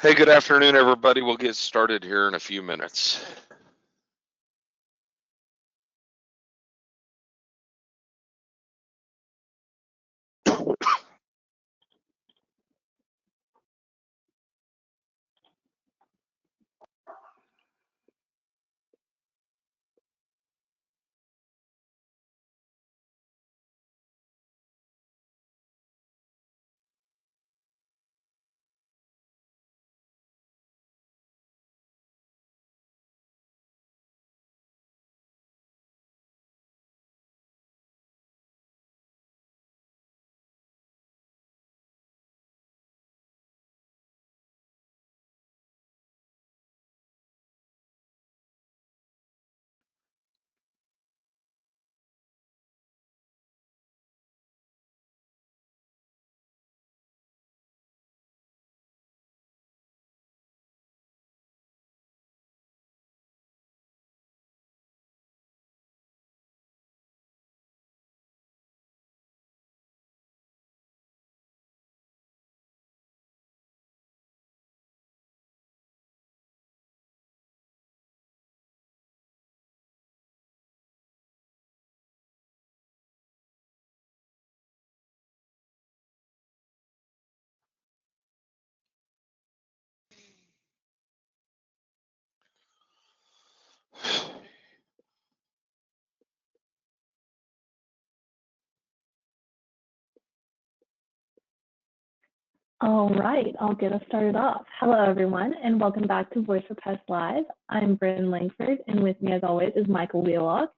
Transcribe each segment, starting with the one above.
Hey, good afternoon, everybody. We'll get started here in a few minutes. All right, I'll get us started off. Hello, everyone, and welcome back to Voice for Pest Live. I'm Bryn Langford, and with me, as always, is Michael Wheelock.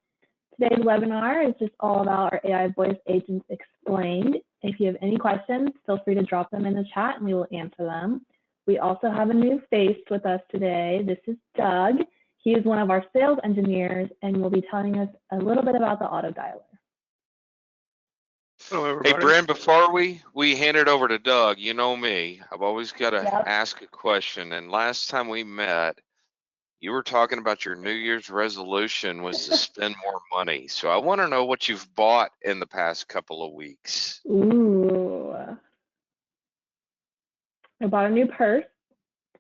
Today's webinar is just all about our AI voice agents explained. If you have any questions, feel free to drop them in the chat, and we will answer them. We also have a new face with us today. This is Doug. He is one of our sales engineers, and will be telling us a little bit about the auto dialer. Hello, everybody. Hey, Brent, before we hand it over to Doug, you know me, I've always got to ask a question. And last time we met, you were talking about your New Year's resolution was to spend more money. So I want to know what you've bought in the past couple of weeks. Ooh. I bought a new purse.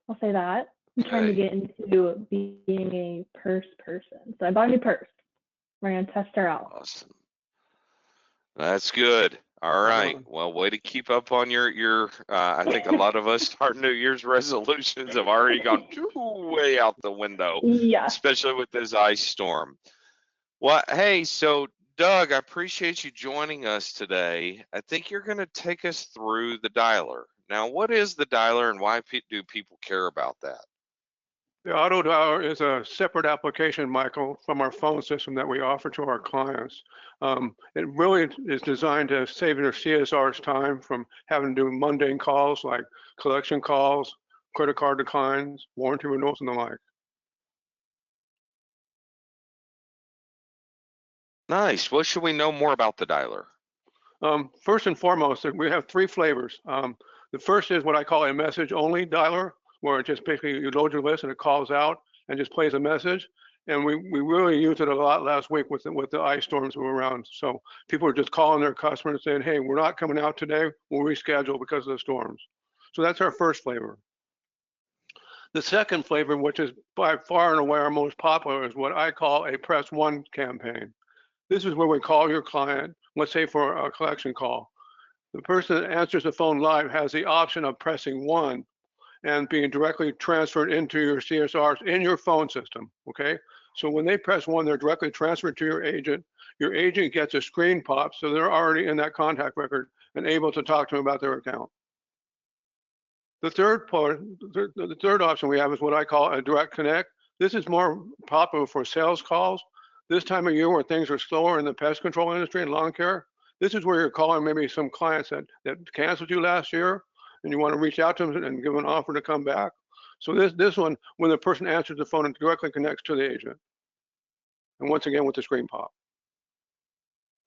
I'll say that. I'm trying to get into being a purse person. So I bought a new purse. We're going to test her out. Awesome. That's good. All right. Well, way to keep up on your I think a lot of us, our New Year's resolutions have already gone way out the window, especially with this ice storm. Well, hey, so Doug, I appreciate you joining us today. I think you're going to take us through the dialer. Now, what is the dialer and why do people care about that? The auto dialer is a separate application, Michael, from our phone system that we offer to our clients. It really is designed to save their CSR's time from having to do mundane calls like collection calls, credit card declines, warranty renewals, and the like. Nice. What should we know more about the dialer? First and foremost, we have three flavors. The first is what I call a message-only dialer, where it just basically you load your list and it calls out and just plays a message. And we really used it a lot last week with the ice storms that were around. So people are just calling their customers saying, hey, we're not coming out today, we'll reschedule because of the storms. So that's our first flavor. The second flavor, which is by far and away our most popular, is what I call a press one campaign. This is where we call your client, let's say for a collection call. The person that answers the phone live has the option of pressing 1 and being directly transferred into your CSRs in your phone system, okay? So when they press 1, they're directly transferred to your agent. Your agent gets a screen pop, so they're already in that contact record and able to talk to them about their account. The third part, the third option we have is what I call a direct connect. This is more popular for sales calls. This time of year where things are slower in the pest control industry and lawn care, this is where you're calling maybe some clients that canceled you last year, and you want to reach out to them and give an offer to come back. So this one, when the person answers the phone, it directly connects to the agent. And once again, with the screen pop.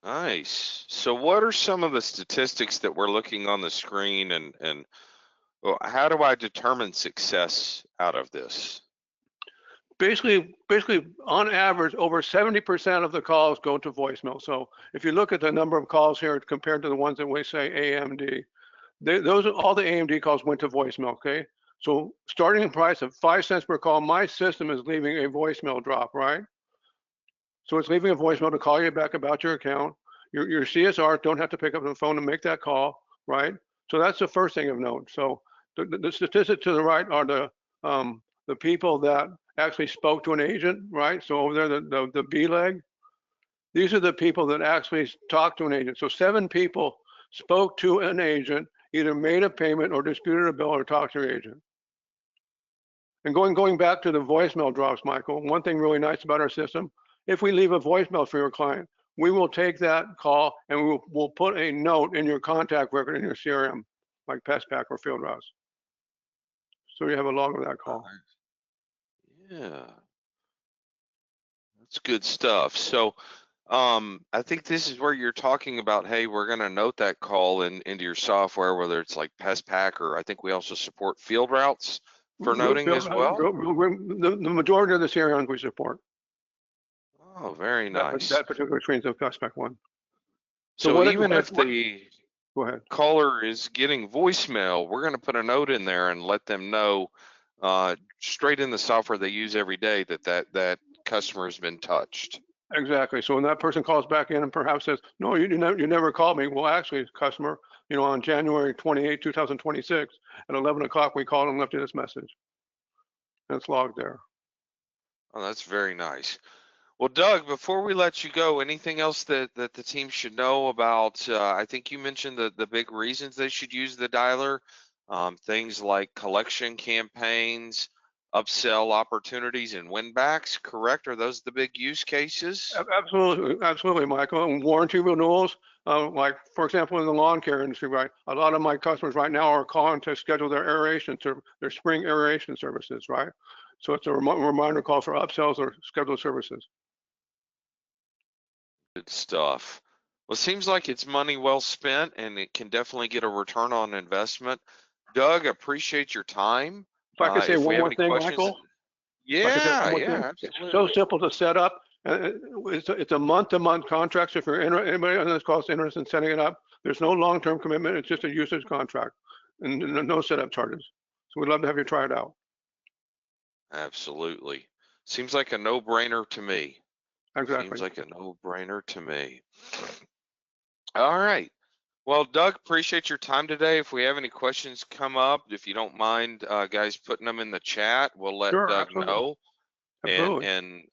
Nice. So what are some of the statistics that we're looking on the screen, and well, how do I determine success out of this? Basically, on average, over 70% of the calls go to voicemail. So if you look at the number of calls here compared to the ones that we say AMD, those are all the AMD calls went to voicemail, okay? So starting price of 5 cents per call, my system is leaving a voicemail drop, right? So it's leaving a voicemail to call you back about your account. Your CSR don't have to pick up the phone to make that call, right? So that's the first thing of note. So the statistics to the right are the people that actually spoke to an agent, right? So over there, the B leg, these are the people that actually talked to an agent. So 7 people spoke to an agent, either made a payment or disputed a bill or talked to your agent. And going back to the voicemail drops, Michael, one thing really nice about our system, if we leave a voicemail for your client, we will take that call and we'll put a note in your contact record in your CRM, like PestPac or Field Routes. So you have a log of that call. Yeah, that's good stuff. So I think this is where you're talking about, hey, we're going to note that call into your software, whether it's like PestPac, or I think we also support Field Routes for noting as well. The majority of the CRMs we support. Oh, very nice. That particular screen's of PestPac one. So even if go ahead. Caller is getting voicemail, we're going to put a note in there and let them know straight in the software they use every day that customer has been touched. Exactly. So when that person calls back in and perhaps says, no, you never called me. Well, actually, customer, on January 28, 2026 at 11 o'clock, we called and left you this message. And it's logged there. Oh, that's very nice. Well, Doug, before we let you go, anything else that the team should know about? I think you mentioned the big reasons they should use the dialer, things like collection campaigns, upsell opportunities, and win backs, correct? Are those the big use cases? Absolutely, Michael. And warranty renewals, like for example, in the lawn care industry, right? A lot of my customers right now are calling to schedule their their spring aeration services, right? So it's a reminder call for upsells or scheduled services. Good stuff. Well, it seems like it's money well spent, and it can definitely get a return on investment. Doug, appreciate your time. If I could say one more thing, questions, Michael. yeah, Absolutely. It's so simple to set up. It's a month-to-month contract. So if anybody on this call is interested in setting it up, there's no long-term commitment. It's just a usage contract and no setup charges. So we'd love to have you try it out. Absolutely. Seems like a no-brainer to me. Exactly. Seems like a no-brainer to me. All right. Well, Doug, appreciate your time today. If we have any questions come up, if you don't mind, guys, putting them in the chat, we'll let Doug know and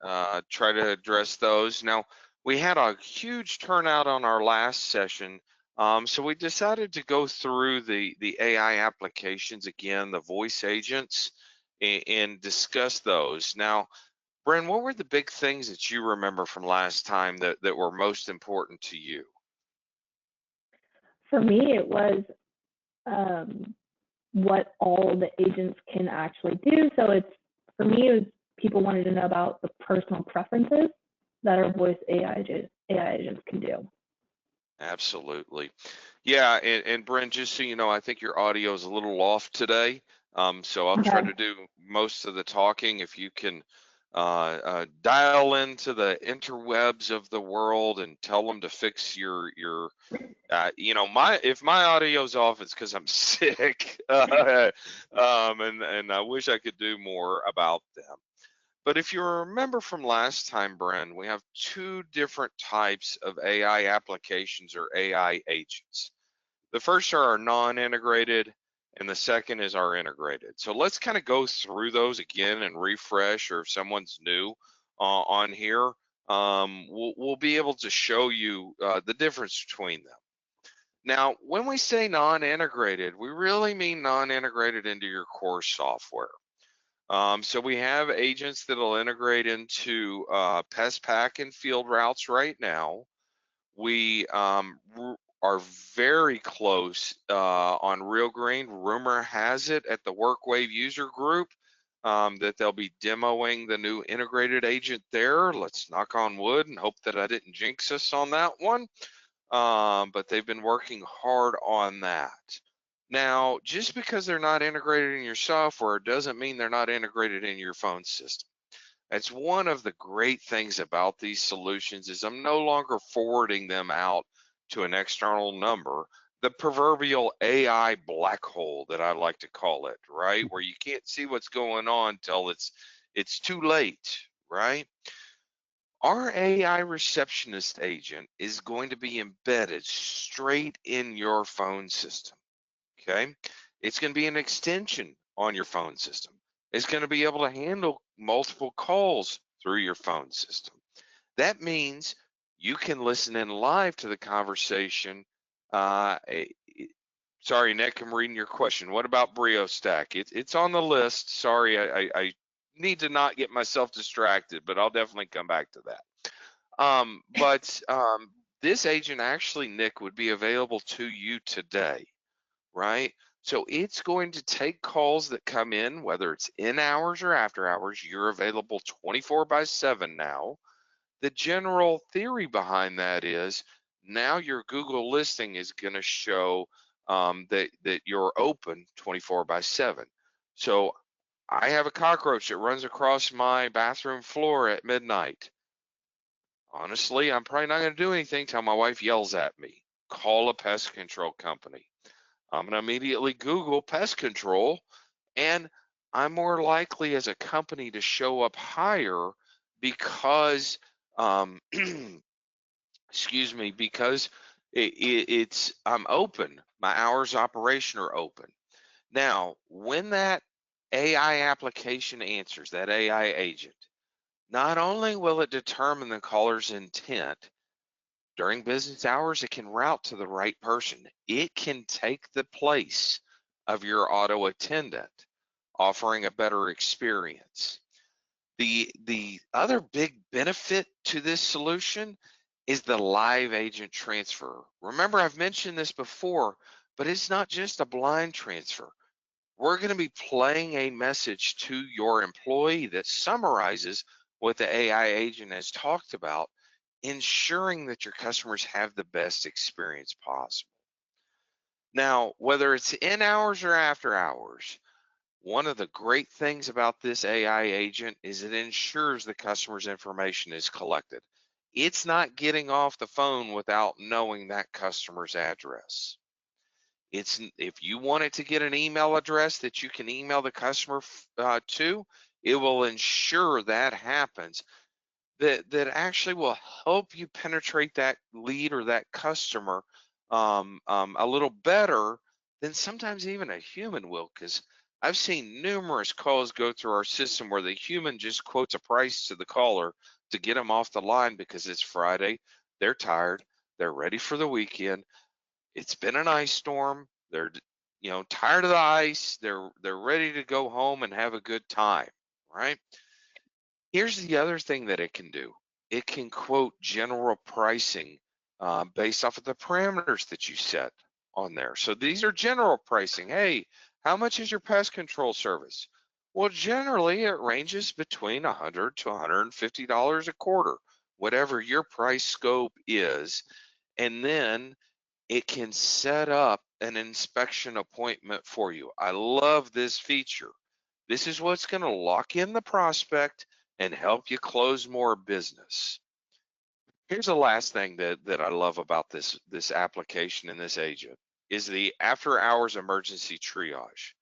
try to address those. Now, we had a huge turnout on our last session, so we decided to go through the AI applications again, the voice agents, and discuss those. Now, Bren, what were the big things that you remember from last time that were most important to you? For me, it was what all the agents can actually do. So for me, it was people wanted to know about the personal preferences that our voice AI agents can do. Absolutely. Yeah, and Bren, just so you know, I think your audio is a little off today. So I'll try to do most of the talking. If you can dial into the interwebs of the world and tell them to fix your if my audio's off, it's because I'm sick, and I wish I could do more about them. But if you remember from last time, Bren, we have 2 different types of AI applications or AI agents. The first are our non-integrated, and the second is our integrated. So let's kind of go through those again and refresh, or if someone's new on here, we'll be able to show you the difference between them. Now, when we say non-integrated, we really mean non-integrated into your core software. So we have agents that'll integrate into PestPac and Field Routes right now. We are very close on Real Green. Rumor has it at the WorkWave user group that they'll be demoing the new integrated agent there. Let's knock on wood and hope that I didn't jinx us on that one. But they've been working hard on that. Now, just because they're not integrated in your software doesn't mean they're not integrated in your phone system. That's one of the great things about these solutions is I'm no longer forwarding them out to an external number. the proverbial AI black hole that I like to call it, right? Where you can't see what's going on till it's too late, right? Our AI receptionist agent is going to be embedded straight in your phone system, okay? It's going to be an extension on your phone system. It's going to be able to handle multiple calls through your phone system. That means you can listen in live to the conversation. Sorry, Nick, I'm reading your question. What about BrioStack? It's on the list. Sorry, I need to not get myself distracted, but I'll definitely come back to that. But this agent actually, Nick, would be available to you today, right? So it's going to take calls that come in, whether it's in hours or after hours. You're available 24/7 now. The general theory behind that is now your Google listing is going to show that you're open 24/7. So I have a cockroach that runs across my bathroom floor at midnight. Honestly, I'm probably not going to do anything till my wife yells at me. Call a pest control company. I'm going to immediately Google pest control, and I'm more likely as a company to show up higher because excuse me, because it's I'm open. My hours of operation are open. Now, when that AI application answers, that AI agent, not only will it determine the caller's intent, during business hours, it can route to the right person. It can take the place of your auto attendant, offering a better experience. The other big benefit to this solution is the live agent transfer. Remember, I've mentioned this before, but it's not just a blind transfer. We're going to be playing a message to your employee that summarizes what the AI agent has talked about, ensuring that your customers have the best experience possible. Now, whether it's in hours or after hours, one of the great things about this AI agent is it ensures the customer's information is collected. It's not getting off the phone without knowing that customer's address. If you want it to get an email address that you can email the customer to, it will ensure that happens. That actually will help you penetrate that lead or that customer a little better than sometimes even a human will, because I've seen numerous calls go through our system where the human just quotes a price to the caller to get them off the line because it's Friday, they're tired, they're ready for the weekend, it's been an ice storm, they're tired of the ice, they're ready to go home and have a good time, right? Here's the other thing that it can do. It can quote general pricing based off of the parameters that you set on there. So these are general pricing. Hey, how much is your pest control service? Well, generally it ranges between $100 to $150 a quarter, whatever your price scope is. And then it can set up an inspection appointment for you. I love this feature. This is what's going to lock in the prospect and help you close more business. Here's the last thing that I love about this application and this agent is the after hours emergency triage.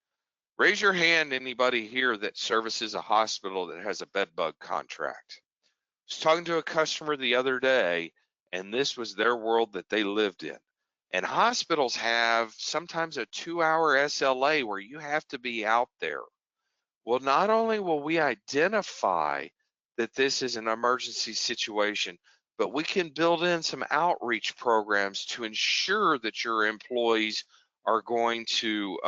Raise your hand, anybody here that services a hospital that has a bed bug contract. I was talking to a customer the other day, and this was their world that they lived in. And hospitals have sometimes a 2-hour SLA where you have to be out there. Well, not only will we identify that this is an emergency situation, but we can build in some outreach programs to ensure that your employees are going to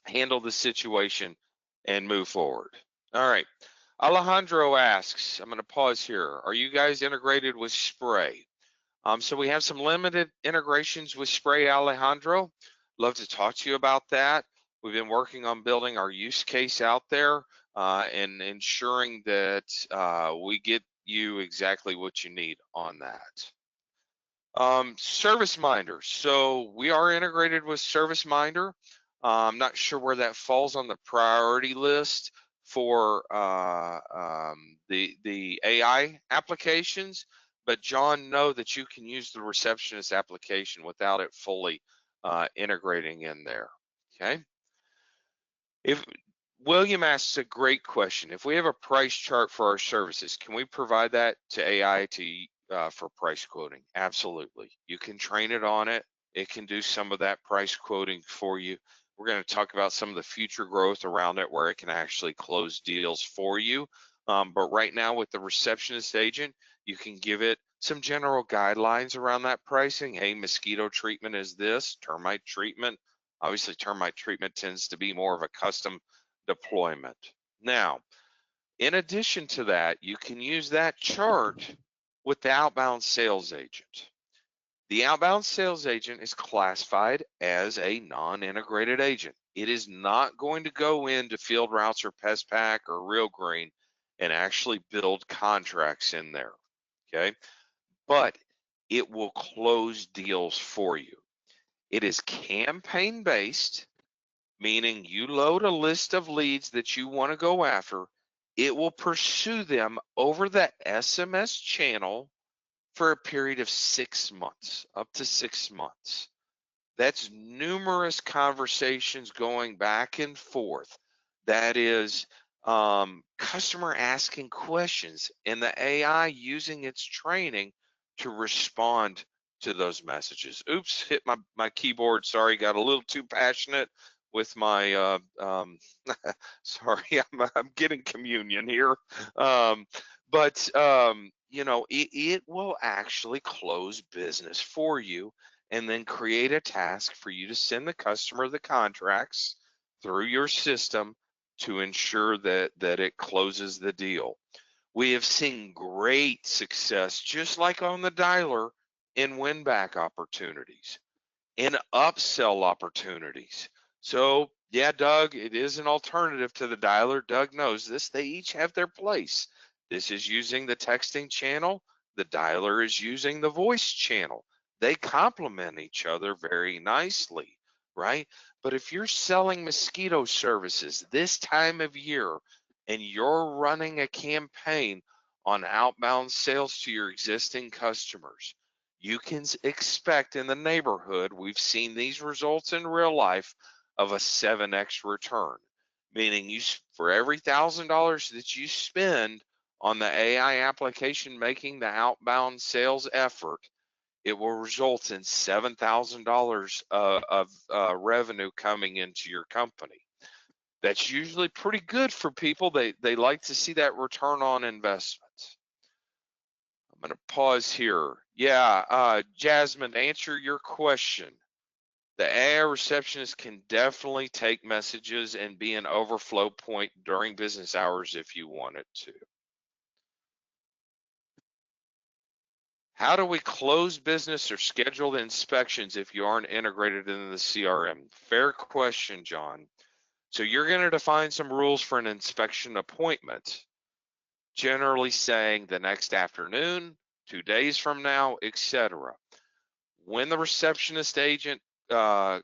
handle the situation and move forward. All right. Alejandro asks, I'm going to pause here. Are you guys integrated with Spray? So we have some limited integrations with Spray, Alejandro. Love to talk to you about that. We've been working on building our use case out there and ensuring that we get you exactly what you need on that. ServiceMinder. So we are integrated with ServiceMinder. I'm not sure where that falls on the priority list for the AI applications, but John, know that you can use the receptionist application without it fully integrating in there. Okay. If William asks a great question, if we have a price chart for our services, can we provide that to AI for price quoting? Absolutely. You can train it on it. It can do some of that price quoting for you. We're going to talk about some of the future growth around it where it can actually close deals for you. But right now with the receptionist agent, you can give it some general guidelines around that pricing. Hey, mosquito treatment is this, termite treatment. Obviously, termite treatment tends to be more of a custom deployment. Now, in addition to that, you can use that chart with the outbound sales agent. The outbound sales agent is classified as a non-integrated agent. It is not going to go into Field Routes or PestPac or Real Green and actually build contracts in there, okay? But it will close deals for you. It is campaign-based, meaning you load a list of leads that you want to go after. It will pursue them over the SMS channel for a period of 6 months, up to 6 months. That's numerous conversations going back and forth. That is customer asking questions and the AI using its training to respond to those messages. Oops, hit my keyboard. Sorry, got a little too passionate with my, sorry, I'm getting communion here. You know, it will actually close business for you and then create a task for you to send the customer the contracts through your system to ensure that it closes the deal. We have seen great success, just like on the dialer, in win back opportunities, in upsell opportunities. So yeah, Doug, it is an alternative to the dialer. Doug knows this. They each have their place. This is using the texting channel. The dialer is using the voice channel. They complement each other very nicely, right? But if you're selling mosquito services this time of year and you're running a campaign on outbound sales to your existing customers, you can expect in the neighborhood, we've seen these results in real life, of a 7x return, meaning you, for every $1,000 that you spend on the AI application making the outbound sales effort, it will result in $7,000 of revenue coming into your company. That's usually pretty good for people. They like to see that return on investment. I'm going to pause here. Yeah, Jasmine, to answer your question, the AI receptionist can definitely take messages and be an overflow point during business hours if you want it to. How do we close business or schedule the inspections if you aren't integrated into the CRM? Fair question, John. So you're going to define some rules for an inspection appointment, generally saying the next afternoon, 2 days from now, etc. When the receptionist agent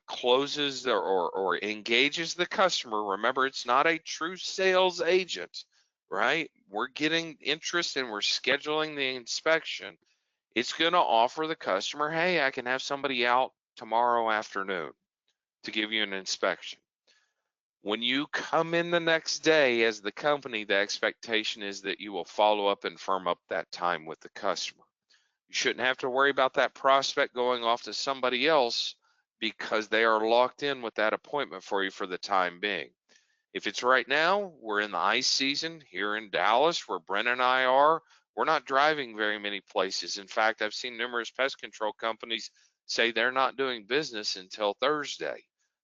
closes or engages the customer, remember, it's not a true sales agent, right? We're getting interest and we're scheduling the inspection. It's going to offer the customer, hey, I can have somebody out tomorrow afternoon to give you an inspection. When you come in the next day as the company, the expectation is that you will follow up and firm up that time with the customer. You shouldn't have to worry about that prospect going off to somebody else because they are locked in with that appointment for you for the time being. If it's right now, we're in the ice season here in Dallas where Brent and I are. We're not driving very many places. In fact, I've seen numerous pest control companies say they're not doing business until Thursday.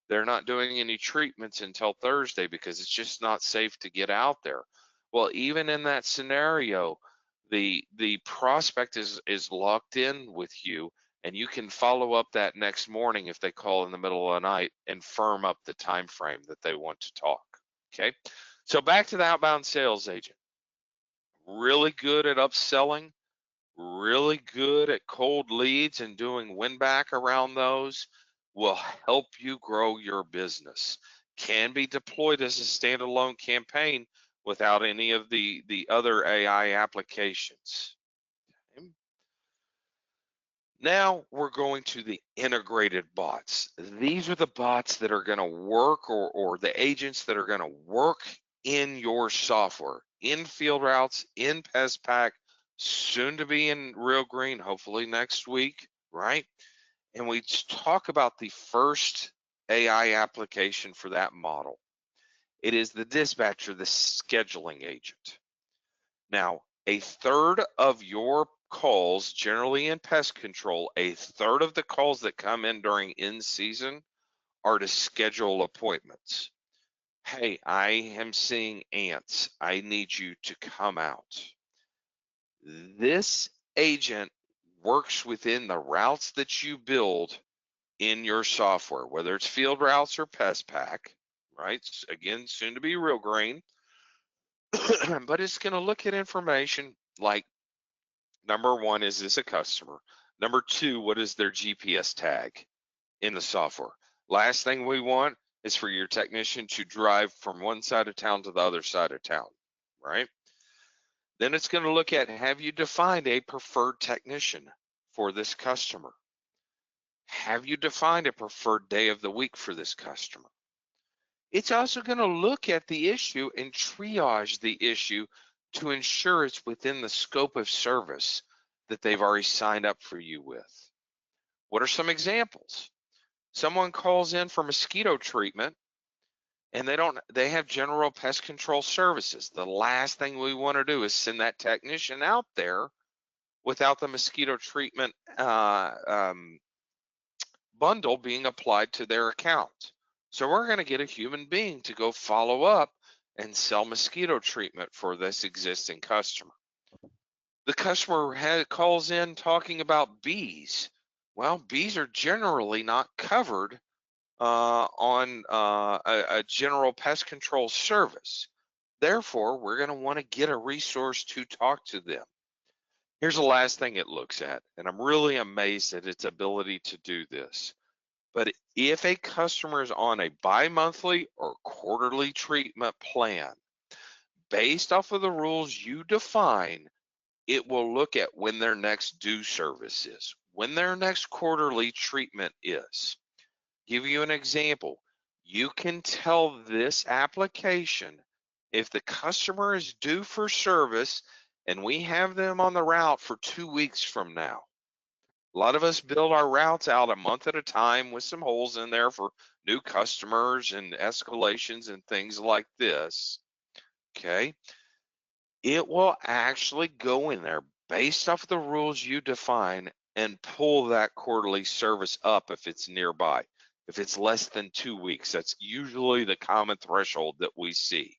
They're not doing any treatments until Thursday because it's just not safe to get out there. Well, even in that scenario, the prospect is locked in with you, and you can follow up that next morning if they call in the middle of the night and firm up the time frame that they want to talk. Okay, so back to the outbound sales agent. Really good at upselling, really good at cold leads and doing win back around those, will help you grow your business. Can be deployed as a standalone campaign without any of the other AI applications. Okay. Now we're going to the integrated bots. These are the bots that are going to work, or the agents that are going to work in your software, in Field Routes, in PestPack, soon to be in Real Green, hopefully next week, right? And we talk about the first AI application for that model. It is the dispatcher, the scheduling agent. Now, a third of your calls, generally in pest control, a third of the calls that come in during in season are to schedule appointments. Hey, I am seeing ants. I need you to come out. This agent works within the routes that you build in your software, whether it's Field Routes or PestPack, right? Again, soon to be Real Green. But it's going to look at information like, number one, is this a customer? Number two, what is their GPS tag in the software? Last thing we want is for your technician to drive from one side of town to the other side of town, right? Then it's going to look at, have you defined a preferred technician for this customer? Have you defined a preferred day of the week for this customer? It's also going to look at the issue and triage the issue to ensure it's within the scope of service that they've already signed up for you with. What are some examples? Someone calls in for mosquito treatment and they have general pest control services. The last thing we want to do is send that technician out there without the mosquito treatment bundle being applied to their account. So we're going to get a human being to go follow up and sell mosquito treatment for this existing customer. The customer calls in talking about bees. Well, bees are generally not covered on a general pest control service. Therefore, we're going to want to get a resource to talk to them. Here's the last thing it looks at, and I'm really amazed at its ability to do this. But if a customer is on a bi-monthly or quarterly treatment plan, based off of the rules you define, it will look at when their next due service is, when their next quarterly treatment is. Give you an example. You can tell this application if the customer is due for service and we have them on the route for 2 weeks from now. A lot of us build our routes out a month at a time with some holes in there for new customers and escalations and things like this, okay? It will actually go in there based off the rules you define and pull that quarterly service up if it's nearby. If it's less than 2 weeks, that's usually the common threshold that we see.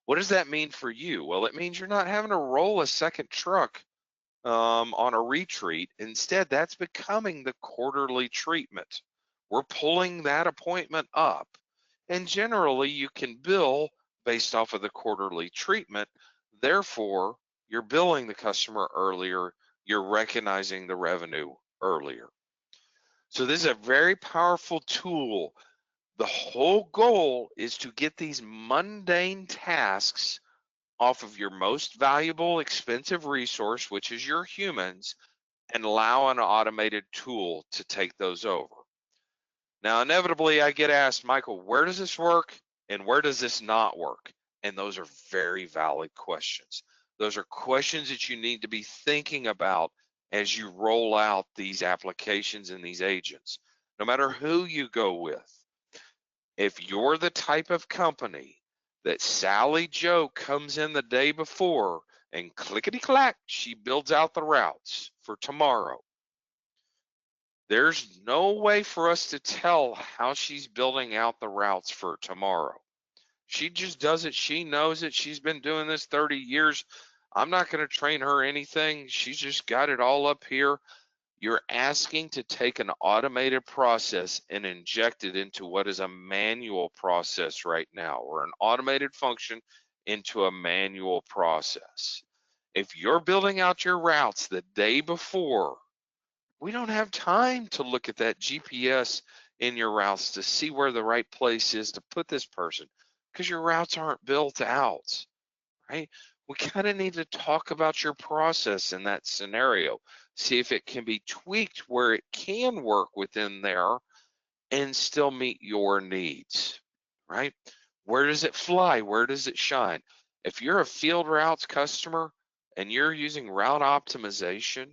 What does that mean for you? Well, it means you're not having to roll a second truck on a retreat. Instead, that's becoming the quarterly treatment. We're pulling that appointment up, and generally you can bill based off of the quarterly treatment. Therefore, you're billing the customer earlier, you're recognizing the revenue earlier. So this is a very powerful tool. The whole goal is to get these mundane tasks off of your most valuable, expensive resource, which is your humans, and allow an automated tool to take those over. Now, inevitably, I get asked, Michael, where does this work and where does this not work? And those are very valid questions. Those are questions that you need to be thinking about as you roll out these applications and these agents, no matter who you go with. If you're the type of company that Sally Joe comes in the day before and clickety-clack, she builds out the routes for tomorrow, there's no way for us to tell how she's building out the routes for tomorrow. She just does it. She knows it. She's been doing this 30 years. I'm not going to train her anything. She's just got it all up here. You're asking to take an automated process and inject it into what is a manual process right now, or an automated function into a manual process. If you're building out your routes the day before, we don't have time to look at that GPS in your routes to see where the right place is to put this person, because your routes aren't built out, right? We kind of need to talk about your process in that scenario. see if it can be tweaked where it can work within there and still meet your needs, right? Where does it fly? Where does it shine? If you're a field routes customer and you're using route optimization,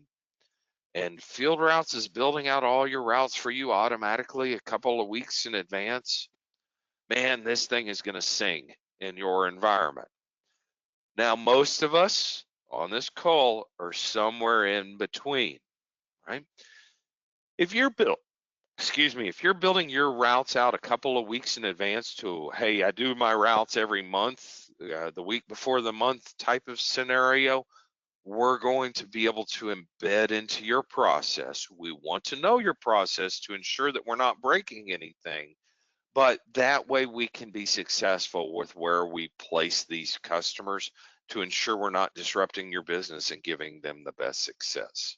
and Field Routes is building out all your routes for you automatically a couple of weeks in advance, man, this thing is going to sing in your environment. Now, most of us on this call are somewhere in between, right? If you're if you're building your routes out a couple of weeks in advance to, hey, I do my routes every month, the week before the month type of scenario, we're going to be able to embed into your process. We want to know your process to ensure that we're not breaking anything, but that way we can be successful with where we place these customers to ensure we're not disrupting your business and giving them the best success.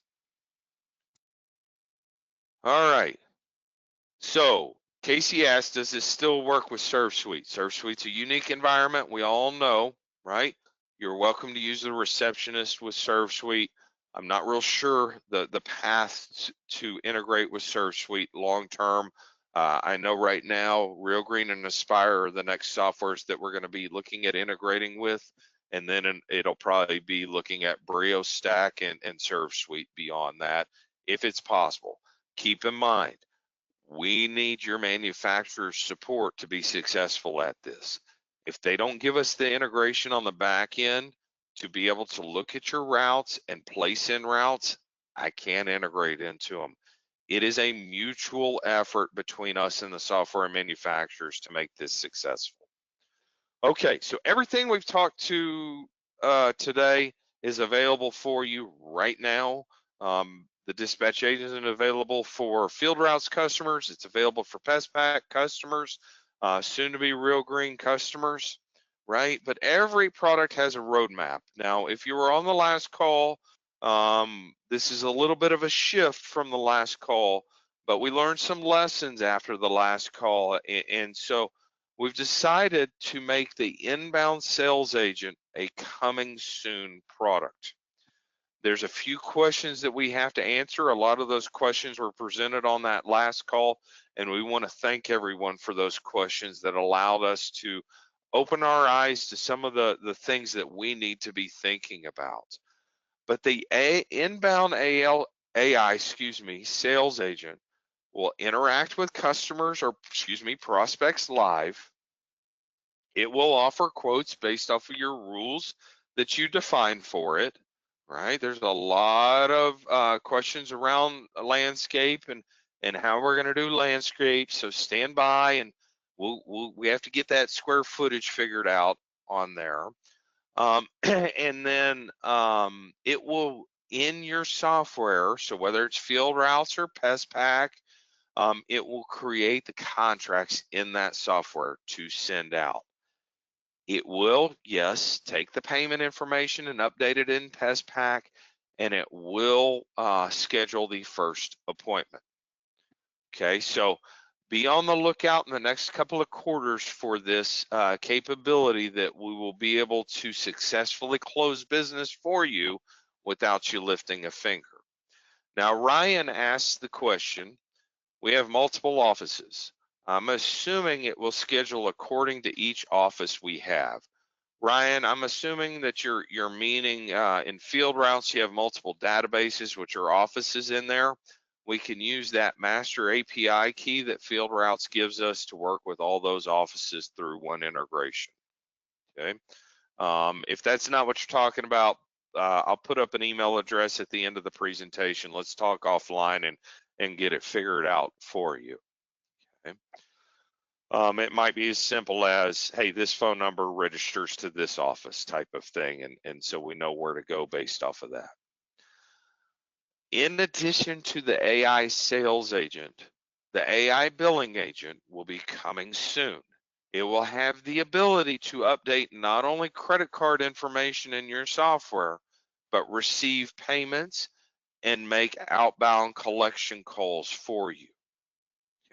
All right. So Casey asked, does this still work with ServSuite? ServSuite's a unique environment, we all know, right? You're welcome to use the receptionist with ServSuite. I'm not real sure the path to integrate with ServSuite long term. I know right now Real Green and Aspire are the next softwares that we're going to be looking at integrating with, and then it'll probably be looking at BrioStack and ServSuite beyond that, if it's possible. Keep in mind, we need your manufacturer's support to be successful at this. If they don't give us the integration on the back end to be able to look at your routes and place in routes, I can't integrate into them. It is a mutual effort between us and the software manufacturers to make this successful. Okay, so everything we've talked to today is available for you right now. The dispatch agent is available for Field Routes customers. It's available for PestPac customers, soon to be Real Green customers, right? But every product has a roadmap. Now, if you were on the last call, this is a little bit of a shift from the last call, but we learned some lessons after the last call. And so we've decided to make the inbound sales agent a coming soon product. There's a few questions that we have to answer. A lot of those questions were presented on that last call, and we want to thank everyone for those questions that allowed us to open our eyes to some of the things that we need to be thinking about. But the inbound AI sales agent will interact with customers or, prospects live. It will offer quotes based off of your rules that you define for it. Right, there's a lot of questions around landscape and how we're going to do landscape. So stand by, and we have to get that square footage figured out on there. And then it will in your software. So whether it's Field Routes or PestPac, it will create the contracts in that software to send out. It will, yes, take the payment information and update it in PestPac, and it will schedule the first appointment. Okay, so be on the lookout in the next couple of quarters for this capability that we will be able to successfully close business for you without you lifting a finger. Now, Ryan asked the question, we have multiple offices. I'm assuming it will schedule according to each office we have. Ryan, I'm assuming that you're meaning in Field Routes you have multiple databases, which are offices in there. We can use that master API key that Field Routes gives us to work with all those offices through one integration. Okay. If that's not what you're talking about, I'll put up an email address at the end of the presentation. Let's talk offline and get it figured out for you. Okay. It might be as simple as, hey, this phone number registers to this office type of thing, and so we know where to go based off of that. In addition to the AI sales agent, the AI billing agent will be coming soon. It will have the ability to update not only credit card information in your software, but receive payments and make outbound collection calls for you.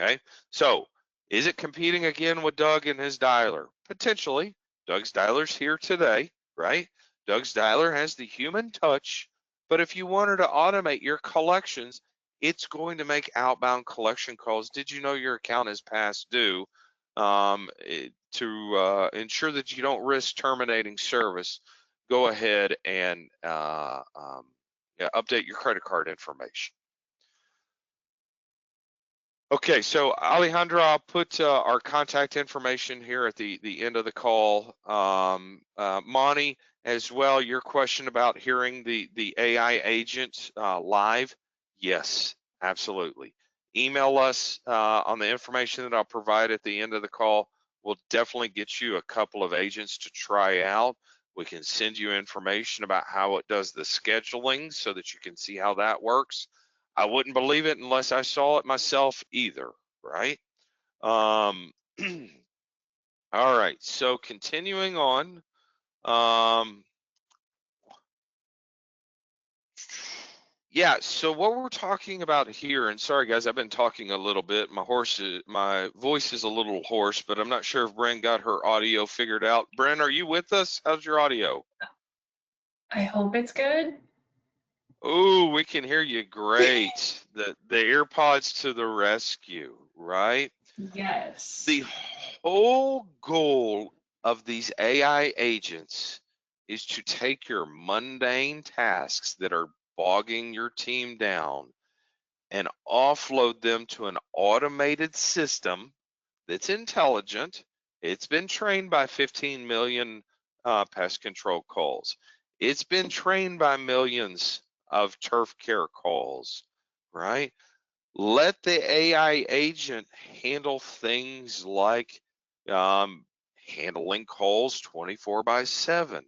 Okay, so is it competing again with Doug and his dialer? Potentially. Doug's dialer's here today, right? Doug's dialer has the human touch But if you wanted to automate your collections, it's going to make outbound collection calls. Did you know your account is past due? To ensure that you don't risk terminating service, go ahead and update your credit card information. Okay, so Alejandra, I'll put our contact information here at the end of the call. Monty, as well, your question about hearing the AI agent live, yes, absolutely. Email us on the information that I'll provide at the end of the call. We'll definitely get you a couple of agents to try out. We can send you information about how it does the scheduling so that you can see how that works. I wouldn't believe it unless I saw it myself either, right? All right, so continuing on. Yeah, so what we're talking about here, and sorry guys, I've been talking a little bit. My voice is a little hoarse, but I'm not sure if Bren got her audio figured out. Bren, are you with us? How's your audio? I hope it's good. Oh, we can hear you great. The AirPods to the rescue, right? Yes. The whole goal of these AI agents is to take your mundane tasks that are bogging your team down and offload them to an automated system that's intelligent. It's been trained by 15 million pest control calls. It's been trained by millions of turf care calls, right? Let the AI agent handle things like handling calls 24/7,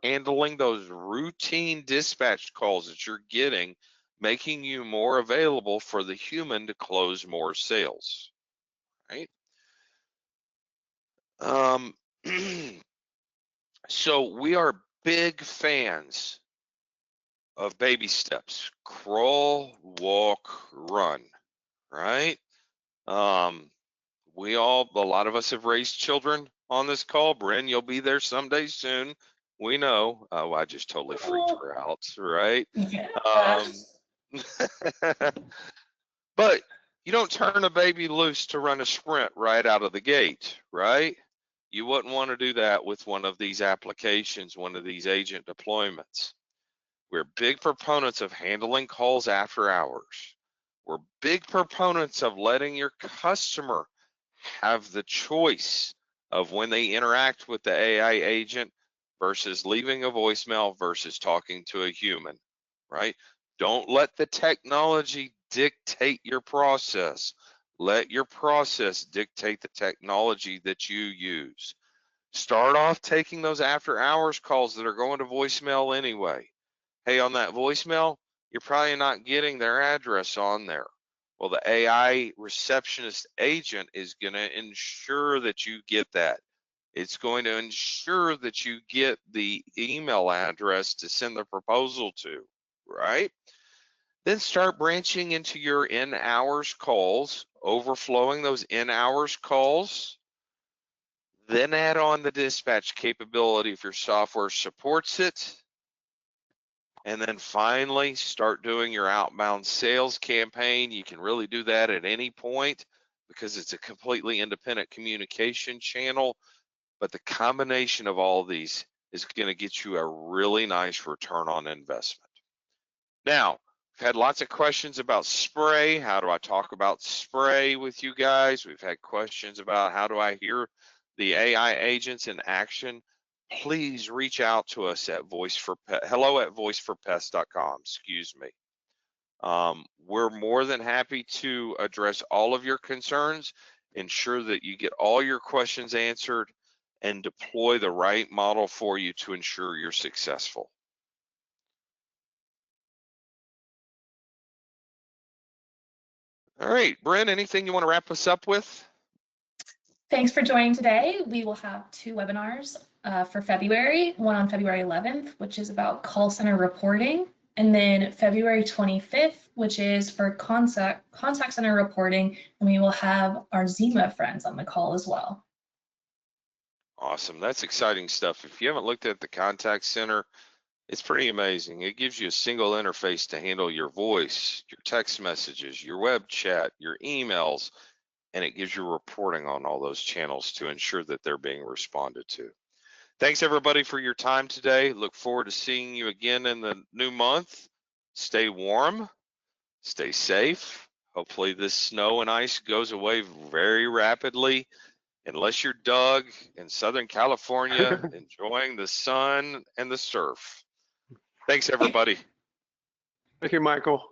handling those routine dispatch calls that you're getting, making you more available for the human to close more sales, right? So we are big fans of baby steps: crawl, walk, run, right? A lot of us have raised children on this call. Bren, you'll be there someday soon. We know. Oh, I just totally freaked her out, right? Yeah. But you don't turn a baby loose to run a sprint right out of the gate, right? You wouldn't want to do that with one of these applications, one of these agent deployments. We're big proponents of handling calls after hours. We're big proponents of letting your customer have the choice of when they interact with the AI agent versus leaving a voicemail versus talking to a human, right? Don't let the technology dictate your process. Let your process dictate the technology that you use. Start off taking those after hours calls that are going to voicemail anyway. Hey, on that voicemail, you're probably not getting their address on there. Well, the AI receptionist agent is going to ensure that you get that. It's going to ensure that you get the email address to send the proposal to, right? Then start branching into your in-hours calls, overflowing those in-hours calls. Then add on the dispatch capability if your software supports it. And then finally, start doing your outbound sales campaign. You can really do that at any point because it's a completely independent communication channel. But the combination of all of these is going to get you a really nice return on investment. Now, we've had lots of questions about spray. How do I talk about spray with you guys? We've had questions about how do I hear the AI agents in action. Please reach out to us at hello@voiceforpest.com. Excuse me. We're more than happy to address all of your concerns, ensure that you get all your questions answered, and deploy the right model for you to ensure you're successful. All right, Bren, anything you want to wrap us up with? Thanks for joining today. We will have 2 webinars for February, one on February 11th, which is about call center reporting, and then February 25th, which is for contact center reporting, and we will have our Zima friends on the call as well. Awesome, that's exciting stuff. If you haven't looked at the contact center, It's pretty amazing. It gives you a single interface to handle your voice, your text messages, your web chat, your emails, and it gives you reporting on all those channels to ensure that they're being responded to. Thanks everybody for your time today. Look forward to seeing you again in the new month. Stay warm, stay safe. Hopefully this snow and ice goes away very rapidly. Unless you're Doug in Southern California enjoying the sun and the surf. Thanks everybody. Thank you, Michael.